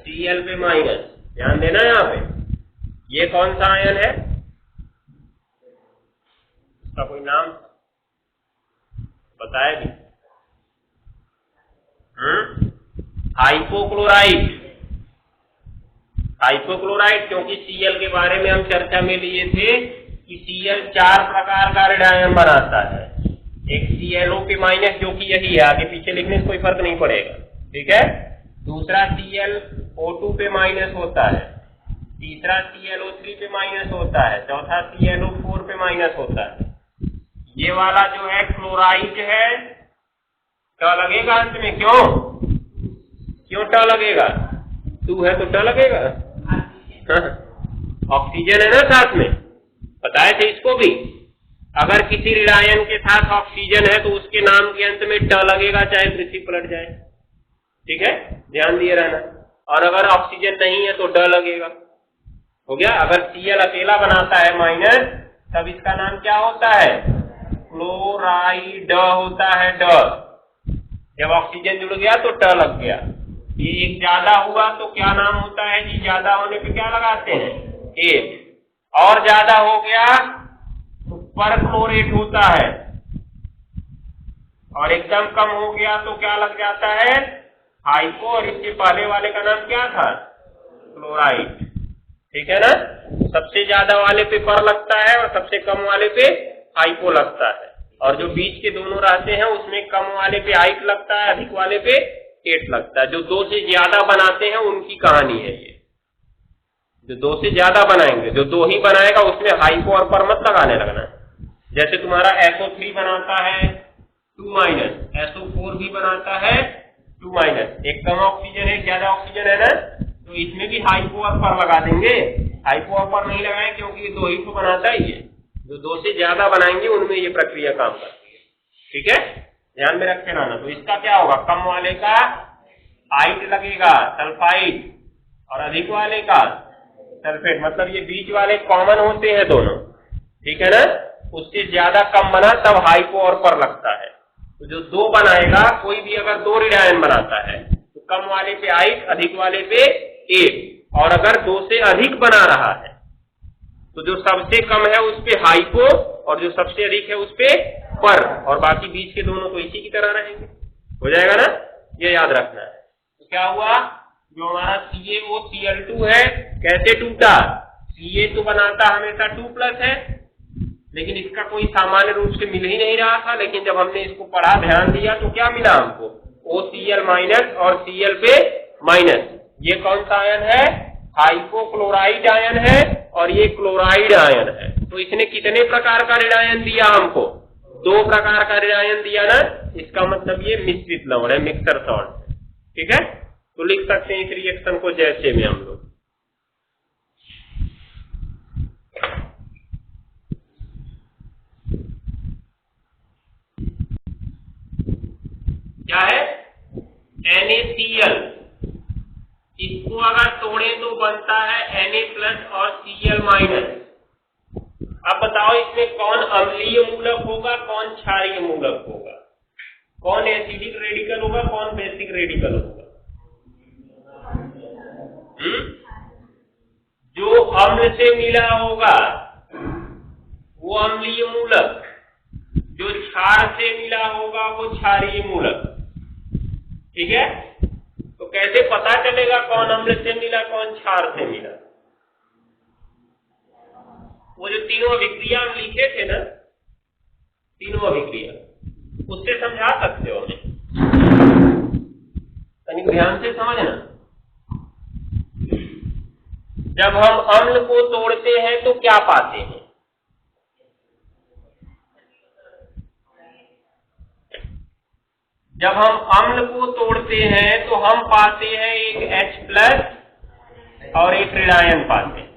Cl पे माइनस। ध्यान देना यहाँ पे। ये कौन सा आयन है? इसका कोई नाम बताया भी? हाइपोक्लोराइट। हाइपोक्लोराइट क्योंकि Cl के बारे में हम चर्चा में लिए थे कि Cl 4 प्रकार का ऋण आयन बनाता है। एक ClO पे माइनस जो कि यही है, आगे पीछे लिखने से कोई फर्क नहीं पड़ेगा, ठीक है। दूसरा ClO2 पे माइनस होता है, तीसरा ClO3 पे माइनस होता है, चौथा ClO4 पे माइनस होता है। ये वाला जो है क्लोराइड है, ट लगेगा अंत में। क्यों ट लगेगा? 2 है तो ट लगेगा। ऑक्सीजन है ना साथ में, बताए थे इसको भी। अगर किसी ऋण आयन के साथ ऑक्सीजन है तो उसके नाम के अंत में ट लगेगा, चाहे पृथ्वी पलट जाए, ठीक है, ध्यान दिए रहना। और अगर ऑक्सीजन नहीं है तो ड लगेगा। हो गया। अगर Cl अकेला बनाता है माइनस, तब इसका नाम क्या होता है? क्लोराइड होता है। ड जब ऑक्सीजन जुड़ गया तो ट लग गया। ये एक ज्यादा हुआ तो क्या नाम होता है जी? ज्यादा होने पे क्या लगाते हैं? एक। और ज्यादा हो गया तो परक्लोरेट होता है, और एकदम कम हो गया तो क्या लग जाता है? हाइपो। और इसके पहले वाले का नाम क्या था? क्लोराइड, ठीक है ना। सबसे ज्यादा वाले पे पर लगता है और सबसे कम वाले पे हाइपो लगता है, और जो बीच के दोनों रहते हैं उसमें कम वाले पे आइट लगता है, अधिक वाले पे एट लगता है। जो 2 से ज्यादा बनाते हैं उनकी कहानी है ये। जो 2 से ज्यादा बनाएंगे, जो 2 ही बनाएगा उसमें हाइपो और पर मत लगाने लगना। जैसे तुम्हारा SO3 बनाता है 2 माइनस, SO4 भी बनाता है 2 माइनस। एक कम ऑक्सीजन है, ज्यादा ऑक्सीजन है ना, तो इसमें भी हाइपो और पर लगा देंगे। हाइपो और पर नहीं लगाए क्योंकि ये 2 ही तो बनाता ही है। जो 2 से ज्यादा बनाएंगे उनमें ये प्रक्रिया काम करती है, ठीक है, ध्यान में रखे रहना। तो इसका क्या होगा? कम वाले का आइट लगेगा, सल्फाइड, और अधिक वाले का सल्फेट। मतलब ये बीच वाले कॉमन होते हैं दोनों, ठीक है ना। उससे ज्यादा कम बना तब हाइपो और पर लगता है। तो जो 2 बनाएगा, कोई भी अगर 2 ऋण आयन बनाता है तो कम वाले पे आइट, अधिक वाले पे एक। और अगर 2 से अधिक बना रहा है तो जो सबसे कम है उस पे हाइपो और जो सबसे अधिक है उस पे पर, और बाकी बीच के दोनों तो इसी की तरह रहेंगे। हो जाएगा ना, ये याद रखना है। तो क्या हुआ? जो हमारा CaOCl2 है, कैसे टूटा? Ca तो बनाता हमेशा 2+ है, लेकिन इसका कोई सामान्य रूप से मिल ही नहीं रहा था। लेकिन जब हमने इसको पढ़ा, ध्यान दिया, तो क्या मिला हमको? OCl माइनस और Cl पे माइनस। ये कौन सा आयन है? हाइपोक्लोराइड आयन है, और ये क्लोराइड आयन है। तो इसने कितने प्रकार का ऋण आयन दिया हमको? 2 प्रकार का ऋण आयन दिया ना। इसका मतलब ये मिश्रित लवण है, मिक्सर सॉल्ट, ठीक है। तो लिख सकते हैं इस रिएक्शन को जैसे में हम लोग। क्या है? NaCl। इसको अगर तोड़े तो बनता है Na+ और Cl-। अब बताओ इसमें कौन अम्लीय मूलक होगा, कौन क्षारीय मूलक होगा, कौन एसिडिक रेडिकल होगा, कौन बेसिक रेडिकल होगा? जो अम्ल से मिला होगा वो अम्लीय मूलक, जो क्षार से मिला होगा वो क्षारीय मूलक, ठीक है। तो कैसे पता चलेगा कौन अम्ल से मिला, कौन क्षार से मिला? वो जो तीनों अभिक्रिया हम लिखे थे ना, तीनों अभिक्रिया, उससे समझा सकते हो हमें? तनिक ध्यान से समझना। जब हम अम्ल को तोड़ते हैं तो क्या पाते हैं? जब हम अम्ल को तोड़ते हैं तो हम पाते हैं एक H+ और एक ऋण आयन पाते हैं।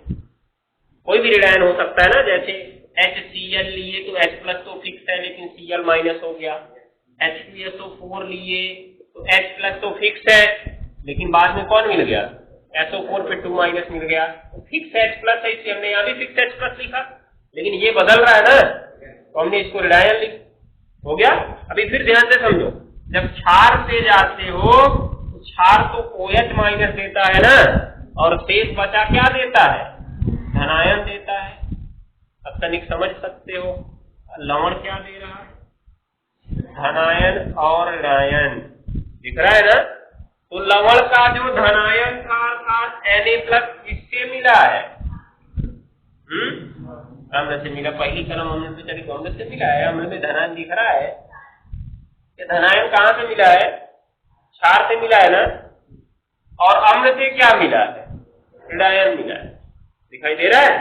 कोई भी ऋण आयन हो सकता है ना, जैसे HCl लिए तो H प्लस तो फिक्स है लेकिन Cl माइनस हो गया। H2SO4 लिए तो H प्लस तो फिक्स है लेकिन बाद में कौन मिल गया, SO4 पे 2 माइनस मिल गया, तो फिक्स H प्लस है इसलिए हमने यहाँ भी फिक्स H प्लस लिखा। लेकिन ये बदल रहा है ना तो हमने इसको ऋणायन लिख, हो गया। अभी फिर ध्यान से समझो, जब क्षार से जाते हो तो क्षार तो OH माइनस देता है ना, और शेष बचा क्या देता है, धनायन देता है। अब तनिक समझ सकते हो लवण क्या दे रहा है, धनायन और ऋणायन दिख रहा है ना। तो लवण का जो धनायन था अर्थात Na+ किससे मिला है, अम्ल से मिला। पहली कलम अम्ल पे चली तो अम्ल से मिला है, अम्ल में धनायन दिख रहा है। ये धनायन कहाँ से मिला है, क्षार से मिला है ना, और अम्ल से क्या मिला है, ऋणायन मिला है, दिखाई दे रहा है।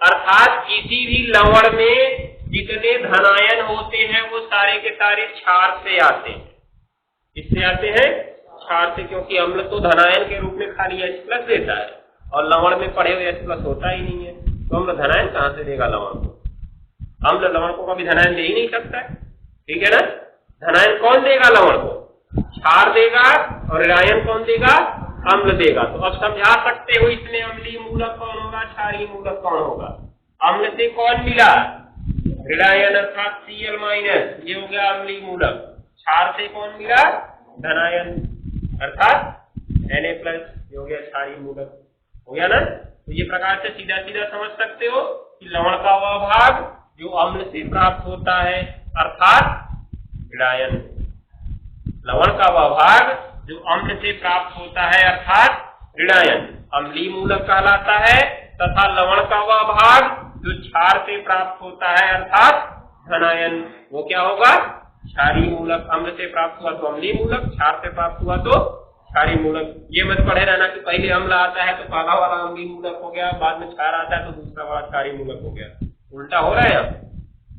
अर्थात किसी भी लवण में जितने धनायन होते हैं वो सारे के सारे क्षार से आते हैं। किससे आते हैं, क्षार से, क्योंकि अम्ल तो धनायन के रूप में खाली H+ देता है और लवण में पड़े हुए H+ होता ही नहीं है, तो अम्ल धनायन कहां से देगा लवण को, अम्ल लवण को कभी धनायन दे ही नहीं सकता है, ठीक है ना। धनायन कौन देगा लवण को, क्षार देगा, और ऋणायन कौन देगा, अम्ल देगा। तो अब समझा सकते हो इसमें अम्लीय मूलक कौन होगा, क्षारीय मूलक कौन होगा। अम्ल से कौन मिला, ऋणायन अर्थात Cl माइनस, ये हो गया अम्लीय मूलक। क्षार से कौन मिला, धनायन अर्थात Na+, ये हो गया क्षारीय मूलक, हो गया ना। तो ये प्रकार से सीधा सीधा समझ सकते हो कि लवण का वह भाग जो अम्ल से प्राप्त होता है अर्थात ऋणायन, लवण का वह भाग जो अम्ल से प्राप्त होता है अर्थात ऋणायन अम्लीय मूलक कहलाता है, तथा लवण का वह भाग जो क्षार से प्राप्त होता है अर्थात धनायन, वो क्या होगा, क्षारीय मूलक। अम्ल से प्राप्त हुआ तो अम्लीय मूलक, क्षार से प्राप्त हुआ तो क्षारीय मूलक। ये मत पढ़े रहना कि पहले अम्ल आता है तो पहला वाला अम्लीय मूलक हो गया, बाद में क्षार आता है तो दूसरा वाला क्षारीय मूलक हो गया, उल्टा हो रहा है यहाँ,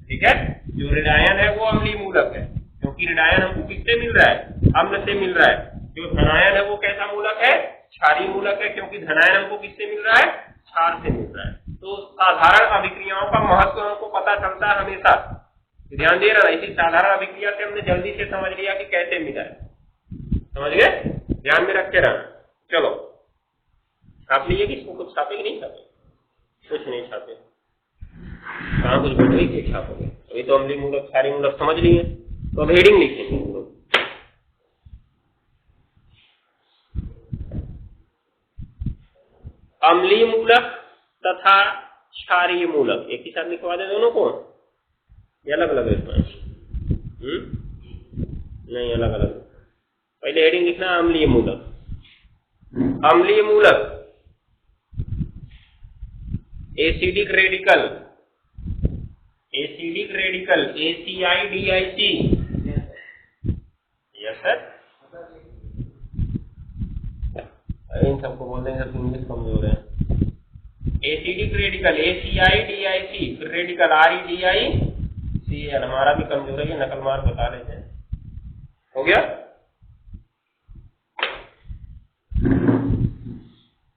ठीक है। जो ऋणायन है वो अम्लीय मूलक है, क्योंकि ऋणायन हमको किससे मिल रहा है, अम्ल से मिल रहा है। जो धनायन है वो कैसा मूलक है, क्षारीय मूलक है, क्योंकि धनायन हमको किससे मिल रहा है, क्षार से मिल रहा है। तो साधारण अभिक्रियाओं का महत्व हमको पता चलता है हमेशा, ध्यान दे रहा है। इसी साधारण अभिक्रिया से हमने जल्दी से समझ लिया कि कैसे मिला है, समझ गए, ध्यान में रख के रहना। चलो आप लिए कि इसको कुछ छापे कि नहीं छापे, कुछ नहीं छापे, कहाँ कुछ बढ़ गई थे छापोगे, अभी तो अम्लीय मूलक क्षारीय मूलक समझ लिए, तो अब हेडिंग लिखेंगे। अम्लीय मूलक तथा क्षारीय मूलक एक ही साथ लिखवा दे दोनों को, ये अलग अलग है, नहीं अलग अलग। पहले हेडिंग लिखना अम्लीय मूलक। अम्लीय मूलक acidic radical, acidic radical ACI-DIC, yes sir, इन सबको बोल देंगे सब इंग्लिश कमजोर है। एसिडिक रेडिकल ACI-DIC, फिर रेडिकल REDICL, हमारा भी कमजोर है, ये नकल मार बता लेते हैं, हो गया।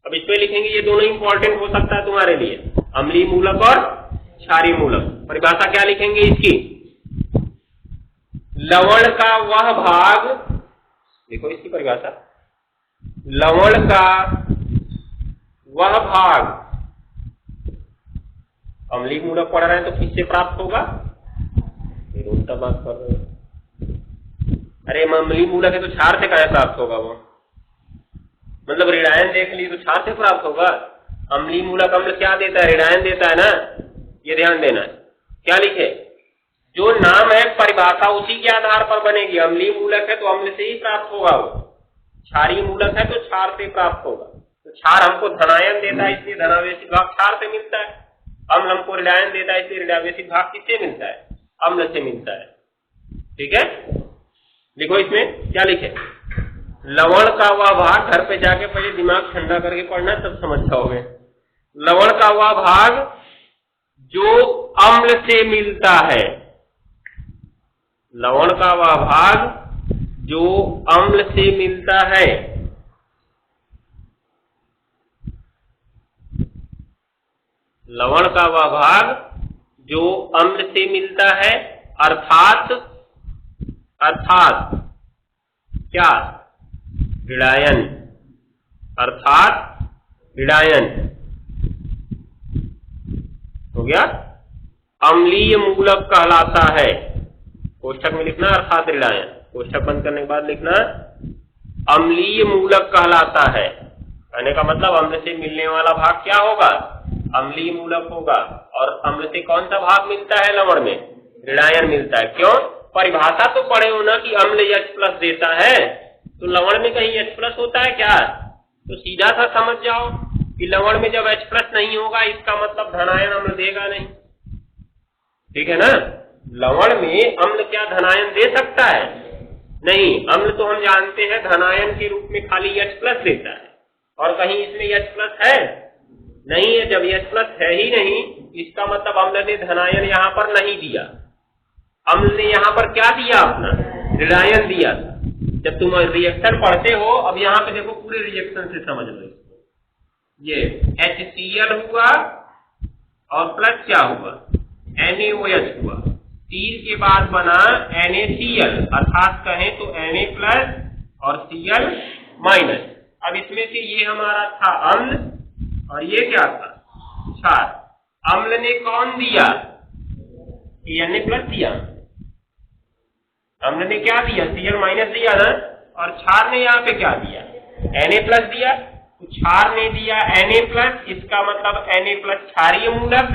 अब इस पे लिखेंगे, ये दोनों इंपॉर्टेंट हो सकता है तुम्हारे लिए, अम्लीय मूलक और क्षारीय मूलक। परिभाषा क्या लिखेंगे इसकी, लवण का वह भाग, देखो इसकी परिभाषा, लवण का वह भाग, अम्लीय मूलक पढ़ रहे हैं तो किससे प्राप्त होगा, फिर उल्टा बात कर रहे हैं, अरे अम्लीय मूलक है तो क्षार से कहां प्राप्त होगा, वो मतलब ऋणायन देख ली तो क्षार से प्राप्त होगा। अम्लीय मूलक अम्ल क्या देता है, ऋणायन देता है ना, ये ध्यान देना है। क्या लिखे, जो नाम है परिभाषा उसी के आधार पर बनेगी। अम्लीय मूलक है तो अम्ल से ही प्राप्त होगा वो, क्षारीय मूलक है तो क्षार से प्राप्त होगा। तो क्षार हमको धनायन देता है इसलिए धनावेशित भाग क्षार से मिलता है, अम्ल हमको ऋणायन देता है इसलिए ऋणावेशित भाग किससे मिलता है, अम्ल से मिलता है, ठीक है। लिखो इसमें क्या लिखे, लवण का वह भाग, घर पे जाके पहले दिमाग ठंडा करके पढ़ना तब समझ जाओगे। लवण का वह भाग जो अम्ल से मिलता है, लवण का वह भाग जो अम्ल से मिलता है, लवण का वह भाग जो अम्ल से मिलता है, अर्थात क्या, ऋणायन, अर्थात ऋणायन हो गया, अम्लीय मूलक कहलाता है। कोष्ठक में लिखना अर्थात ऋणायन, कोष्ठक बंद करने के बाद लिखना अम्लीय मूलक कहलाता है। कहने का मतलब अम्ल से मिलने वाला भाग क्या होगा, अम्लीय मूलक होगा। और अम्ल से कौन सा भाग मिलता है लवण में, ऋणायन मिलता है। क्यों, परिभाषा तो पढ़े हो ना कि अम्ल H+ देता है, तो लवण में कहीं H+ होता है क्या, तो सीधा सा समझ जाओ कि लवण में जब H+ नहीं होगा इसका मतलब धनायन अम्ल देगा नहीं। ठीक है ना, लवण में अम्ल क्या धनायन दे सकता है, नहीं। अम्ल तो हम जानते हैं धनायन के रूप में खाली H+ देता है, और कहीं इसमें H+ है नहीं है। जब H+ है ही नहीं, इसका मतलब अम्ल ने धनायन यहां पर नहीं दिया। अम्ल ने यहां पर क्या दिया, अपना ऋणायन दिया। जब तुम रिएक्शन पढ़ते हो, अब यहां पे देखो पूरे रिएक्शन से समझ लो इसको। ये HCl हुआ और प्लस क्या हुआ, NaOH हुआ, तीन के बाद बना NaCl, अर्थात कहें तो Na+ और Cl-। अब इसमें से ये हमारा था अम्ल और ये क्या था, क्षार। अम्ल ने कौन दिया, Na+ दिया। अम्ल ने क्या दिया, Cl- दिया ना, और क्षार ने यहाँ पे क्या दिया, Na+ दिया। तो क्षार ने दिया Na+, इसका मतलब Na+ क्षारीय मूलक।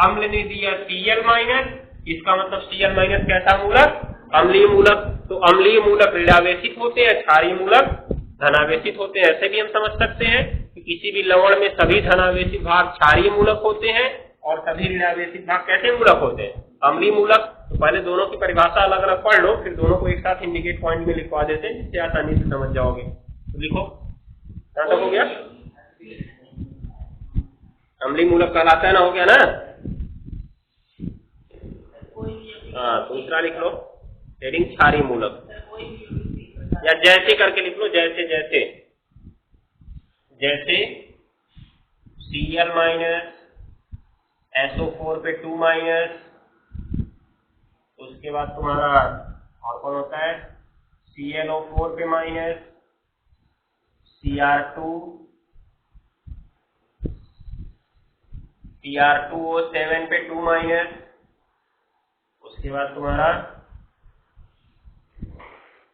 अम्ल ने दिया Cl-, इसका मतलब Cl- कैसा मूलक, अम्लीय मूलक। तो अम्लीय मूलक ऋणावेशित होते हैं, क्षारीय मूलक धनावेशित होते हैं। ऐसे भी हम समझ सकते हैं कि किसी भी लवण में सभी धनावेशित भाग क्षारीय मूलक होते हैं और सभी ऋणावेशित भाग कैसे मूलक होते हैं, अम्लीय मूलक। तो पहले दोनों की परिभाषा अलग अलग पढ़ लो, फिर दोनों को एक साथ इंडिकेट पॉइंट में लिखवा देते हैं, जिससे आसानी से समझ जाओगे। तो लिखो, कहां तक हो गया, अम्लीय मूलक कहलाता है ना, हो गया ना। हाँ, दूसरा लिख लो, हेडिंग क्षारीय मूलक, या जैसे करके लिख लो, जैसे जैसे जैसे Cl- SO4 पे 2-, उसके बाद तुम्हारा और कौन होता है, ClO4 पे माइनस, Cr2O7 पे 2-, उसके बाद तुम्हारा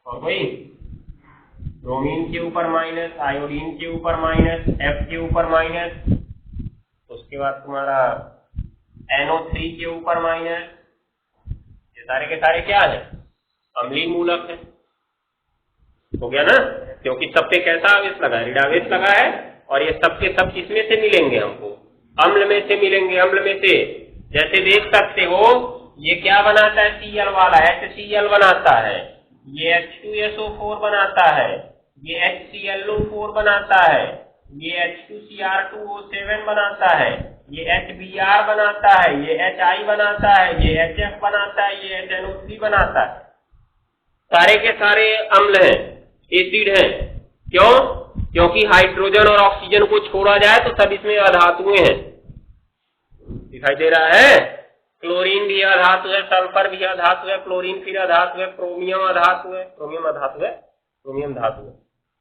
और कोई ब्रोमीन के ऊपर माइनस, आयोडीन के ऊपर माइनस, F के ऊपर माइनस, उसके बाद तुम्हारा NO3 के ऊपर माइनस। ये सारे के सारे क्या है, अम्लीय मूलक है। हो गया ना, क्योंकि सब पे कैसा आवेश लगा है, ऋणावेश लगा है। और ये सब के सब किसमें से मिलेंगे, हमको अम्ल में से मिलेंगे, अम्ल में से। जैसे देख सकते हो ये क्या बनाता है, Cl वाला HCl बनाता है, ये H2SO4 बनाता है, ये HClO4 बनाता है, ये H2Cr2O7 बनाता है, ये HBr बनाता है, ये HI बनाता है, ये HF बनाता है, ये HNO3 बनाता है। सारे के सारे अम्ल हैं, एसिड हैं। क्यों, क्योंकि हाइड्रोजन और ऑक्सीजन को छोड़ा जाए तो सब इसमें अधातुएं हैं। दिखाई दे रहा है, क्लोरीन भी अधातु है, सल्फर भी अधातु है, क्लोरीन फिर अधातु है, क्रोमियम अधातु है, क्रोमियम अधातु है, क्रोमियम धातु है,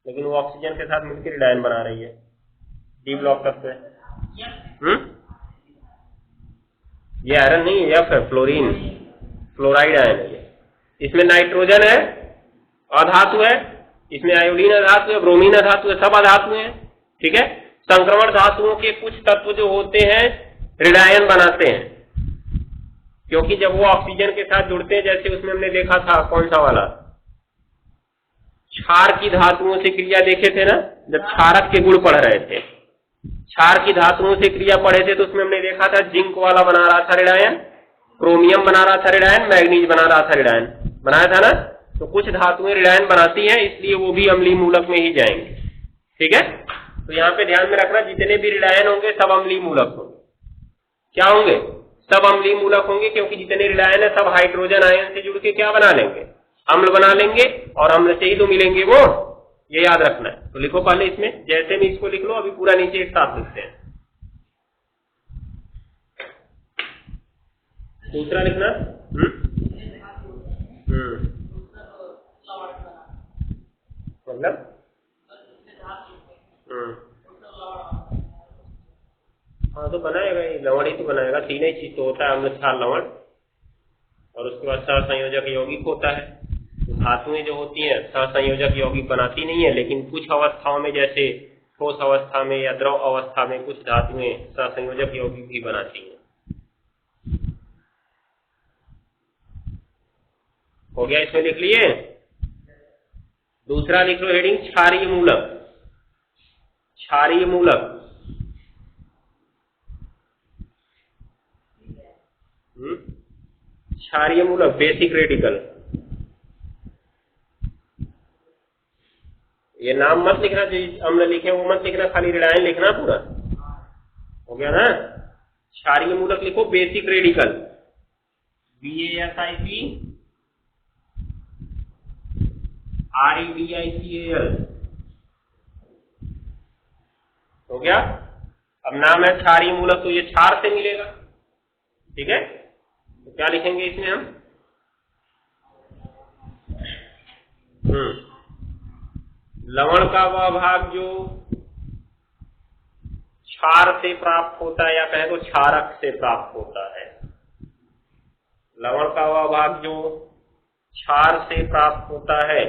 लेकिन वो ऑक्सीजन के साथ मिलकर ऋणायन बना रही है, डी ब्लॉक तत्व है। ये आयरन नहीं है, F है, फ्लोरीन, फ्लोराइड आयन है। इसमें नाइट्रोजन है, अधातु है, इसमें आयोडीन अधातु है, ब्रोमीन अधातु है, सब अधातु है। ठीक है, संक्रमण धातुओं के कुछ तत्व जो होते हैं ऋणायन बनाते हैं, क्योंकि जब वो ऑक्सीजन के साथ जुड़ते हैं, जैसे उसमें हमने देखा था कौन सा वाला, क्षार की धातुओं से क्रिया देखे थे ना, जब क्षारक के गुण पढ़ रहे थे, क्षार की धातुओं से क्रिया पढ़े थे, तो उसमें हमने देखा था जिंक वाला बना रहा था ऋणायन, क्रोमियम बना रहा था ऋणायन, मैग्नीज बना रहा था ऋणायन, बनाया था ना। तो कुछ धातुएं ऋणायन बनाती हैं, इसलिए वो भी अम्लीय मूलक में ही जाएंगे। ठीक है, तो यहाँ पे ध्यान में रखना, जितने भी ऋणायन होंगे सब अम्लीय मूलक होंगे। क्या होंगे, सब अम्लीय मूलक होंगे, क्योंकि जितने ऋणायन है सब हाइड्रोजन आयन से जुड़ के क्या बना लेंगे, अम्ल बना लेंगे, और अम्ल से ही तो मिलेंगे वो, ये याद रखना है। तो लिखो पहले इसमें, जैसे भी इसको लिख लो, अभी पूरा नीचे एक साथ लिखते हैं। दूसरा लिखना। मतलब हाँ तो बनाएगा, ये लवण ही तो बनाएगा। तीन ही चीज तो होता है, अम्ल क्षार लवण, और उसके बाद सहसंयोजक यौगिक होता है। तो धातुएं जो होती हैं सहसंयोजक यौगिक बनाती नहीं है, लेकिन कुछ अवस्थाओं में जैसे ठोस अवस्था में या द्रव अवस्था में कुछ धातुएं सहसंयोजक यौगिक भी बनाती हैं। हो गया, इसमें लिख लिए। दूसरा लिख लो हेडिंग क्षारीय मूलक। क्षारीय मूलक क्षारीय मूलक बेसिक रेडिकल। ये नाम मत लिखना, जो अम्ल लिखे वो मत लिखना, खाली ऋणायन लिखना पूरा। हो गया ना। क्षारीय मूलक लिखो बेसिक रेडिकल, BASIC REDICAL। हो गया। अब नाम है क्षारीय मूलक, तो ये क्षार से मिलेगा। ठीक है, तो क्या लिखेंगे इसमें हम? लवण का वह भाग जो क्षार से प्राप्त होता है, या कहें तो क्षारक से प्राप्त होता है। लवण का वह भाग जो क्षार से प्राप्त होता है,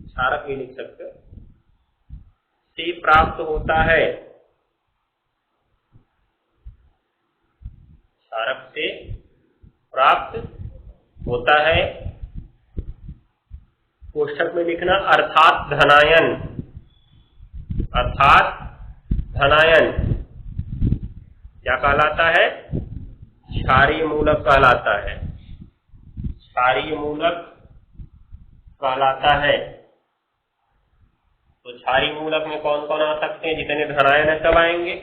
क्षारक भी लिख सकते हो, से प्राप्त होता है, क्षारक से प्राप्त होता है। कोष्ठक में लिखना अर्थात धनायन। अर्थात धनायन क्या कहलाता है? क्षारीय मूलक कहलाता है। क्षारीय मूलक कहलाता है। तो क्षारीय मूलक में कौन कौन आ सकते हैं? जितने धनायन है सब आएंगे,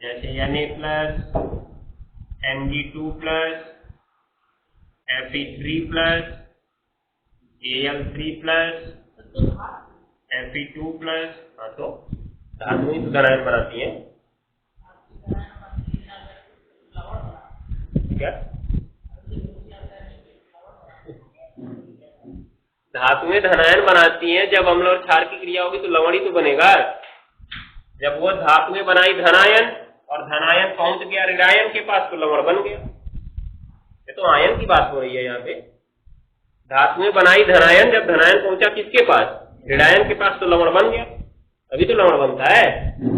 जैसे Na+, Mg2+, Fe3+, Al3+, Fe2+। हाँ, तो धातु ही तो धनायन बनाती है। क्या धातुएं धनायन बनाती हैं? जब अम्ल और क्षार की क्रिया होगी तो लवण ही तो बनेगा। जब वो धातुएं बनाई धनायन और धनायन पहुंच गया ऋणायन के पास तो लवण बन गया। ये तो आयन की बात हो रही है यहाँ पे। धातुएं बनाई धनायन, जब धनायन पहुंचा किसके पास? ऋणायन के पास, तो लवण बन गया। तभी तो लवण बनता है।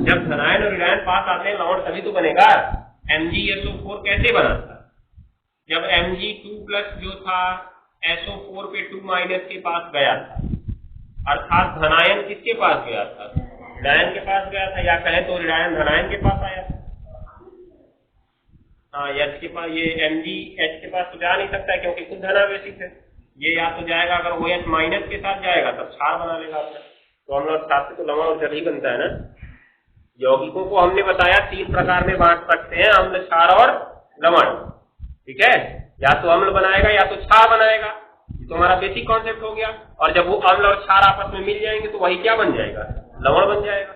जब धनायन और ऋणायन पास आते हैं लवण तभी तो बनेगा। MgSO4 कैसे बना था? जब Mg2+ जो था SO4 पे 2- के पास गया था, अर्थात धनायन किसके पास गया था? ऋणायन के पास गया था, या कहें तो ऋणायन धनायन के पास आया था। हाँ, H के पास, ये MgH के पास तो जा नहीं सकता है क्योंकि खुद धनावेशित है। ये या तो जाएगा, अगर OH- के साथ जाएगा तब क्षार बना लेगा अपना। तो हम लोग साथ से तो लवण और जल ही बनता है ना। यौगिकों को हमने बताया 3 प्रकार में बांट सकते हैं, अम्ल, क्षार और लवण। ठीक है, या तो अम्ल बनाएगा या तो क्षार बनाएगा। तो हमारा बेसिक कॉन्सेप्ट हो गया। और जब वो अम्ल और क्षार आपस में मिल जाएंगे तो वही क्या बन जाएगा? लवण बन जाएगा।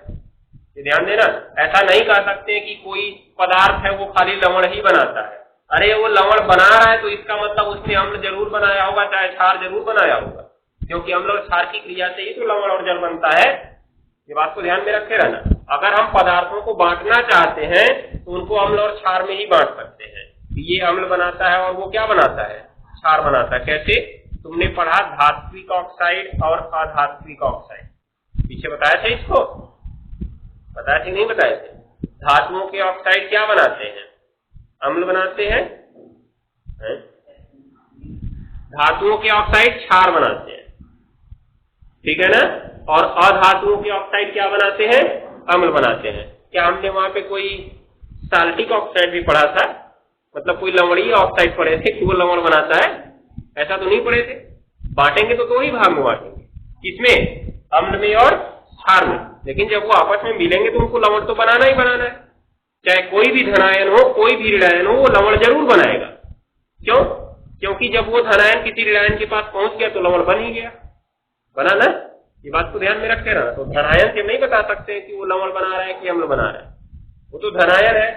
ये ध्यान देना, ऐसा नहीं कह सकते कि कोई पदार्थ है वो खाली लवण ही बनाता है। अरे वो लवण बना रहा है तो इसका मतलब उसने अम्ल जरूर बनाया होगा, चाहे क्षार जरूर बनाया होगा, क्योंकि अम्ल और क्षार की क्रिया से ही तो लवण और जल बनता है। ये बात को ध्यान में रखे रहना। अगर हम पदार्थों को बांटना चाहते हैं तो उनको अम्ल और क्षार में ही बांट सकते हैं। ये अम्ल बनाता है और वो क्या बनाता है? क्षार बनाता है। कैसे? तुमने पढ़ा धात्विक ऑक्साइड और अधात्विक ऑक्साइड, पीछे बताया था इसको, बताया कि नहीं बताए थे? धातुओं के ऑक्साइड क्या बनाते हैं? अम्ल बनाते हैं, धातुओं के ऑक्साइड क्षार बनाते हैं। ठीक है ना। और अधातुओं के ऑक्साइड क्या बनाते हैं? अम्ल बनाते हैं। क्या हमने वहां पे कोई साल्टिक ऑक्साइड भी पढ़ा था? मतलब कोई लवणीय ऑक्साइड पढ़े थे कि वो लवण बनाता है? ऐसा तो नहीं पढ़े थे। बांटेंगे तो 2 ही भाग में बांटेंगे, किसमें? अम्ल में और क्षार में। लेकिन जब वो आपस में मिलेंगे तो उनको लवण तो बनाना ही बनाना है। चाहे कोई भी धनायन हो, कोई भी ऋणायन हो, वो लवण जरूर बनाएगा। क्यों? क्योंकि जब वो धनायन किसी ऋणायन के पास पहुंच गया तो लवण बन ही गया। बना ना? ये बात को ध्यान में रखे रहना। तो धनायन से नहीं बता सकते कि वो लवण बना रहा है कि अम्ल बना रहा है। वो तो धनायन है,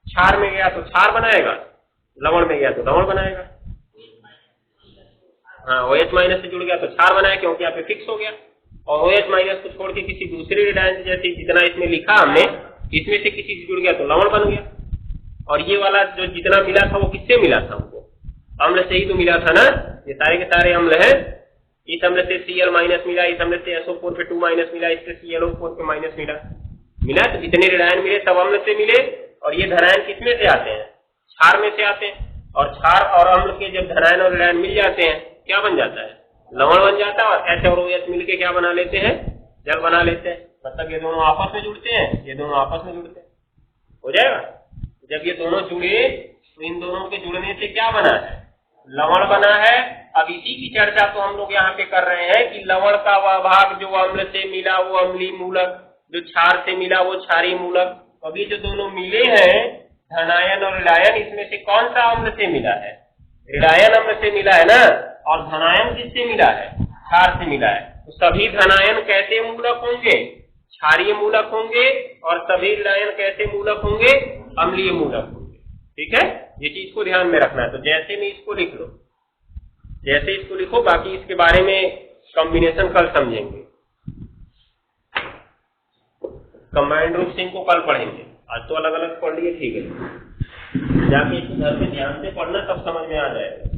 क्षार में गया तो क्षार बनाएगा, लवण में गया तो लवण बनाएगा। हाँ, OH माइनस से जुड़ गया तो क्षार बनाया क्योंकि यहाँ पे फिक्स हो गया। और OH माइनस को छोड़ के किसी दूसरे रेडायन जैसे जितना इसमें लिखा हमने, इसमें से किसी से जुड़ गया तो लवण बन गया। और ये वाला जो जितना मिला था वो किससे मिला था? हमको अम्ल से ही तो मिला था ना। ये सारे के सारे अम्ल है। इस अम्ल से Cl माइनस मिला, इस अम्ल से SO4 पे 2 माइनस मिला, इससे ClO4 पे माइनस मिला। तो जितने रेडायन मिले सब अम्ल से मिले। और ये धनायन किसमें से आते हैं? क्षार में से आते हैं। और क्षार और अम्ल के जब धनायन और रेडायन मिल जाते हैं क्या बन जाता है? लवण बन जाता है। और H और OH मिलके क्या बना लेते हैं? जल बना लेते हैं। मतलब ये दोनों आपस में जुड़ते हैं, ये दोनों आपस में जुड़ते हैं, हो जाएगा। जब ये दोनों जुड़े तो इन दोनों के जुड़ने से क्या बना है? लवण बना है। अब इसी की चर्चा तो हम लोग यहाँ पे कर रहे हैं कि लवण का वह भाग जो अम्ल से मिला वो अम्लीय मूलक, जो क्षार से मिला वो क्षारीय मूलक। अभी जो दोनों मिले हैं धनायन और ऋणायन, इसमें से कौन सा अम्ल से मिला है? ऋणायन अम्ल से मिला है ना। और धनायन किससे मिला है? क्षार से मिला है। तो सभी धनायन कैसे मूलक होंगे? क्षारीय मूलक होंगे। और सभी ऋणायन कैसे मूलक होंगे? अम्लीय मूलक होंगे। ठीक है, ये चीज को ध्यान में रखना है। तो जैसे में इसको लिख लो, जैसे इसको लिखो, बाकी इसके बारे में कॉम्बिनेशन कल समझेंगे। कंबाइंड रूप से इनको कल पढ़ेंगे। आज तो अलग अलग पढ़ लिए, ठीक है। जाके इसको घर में ध्यान से पढ़ना, तब समझ में आ जाएगा।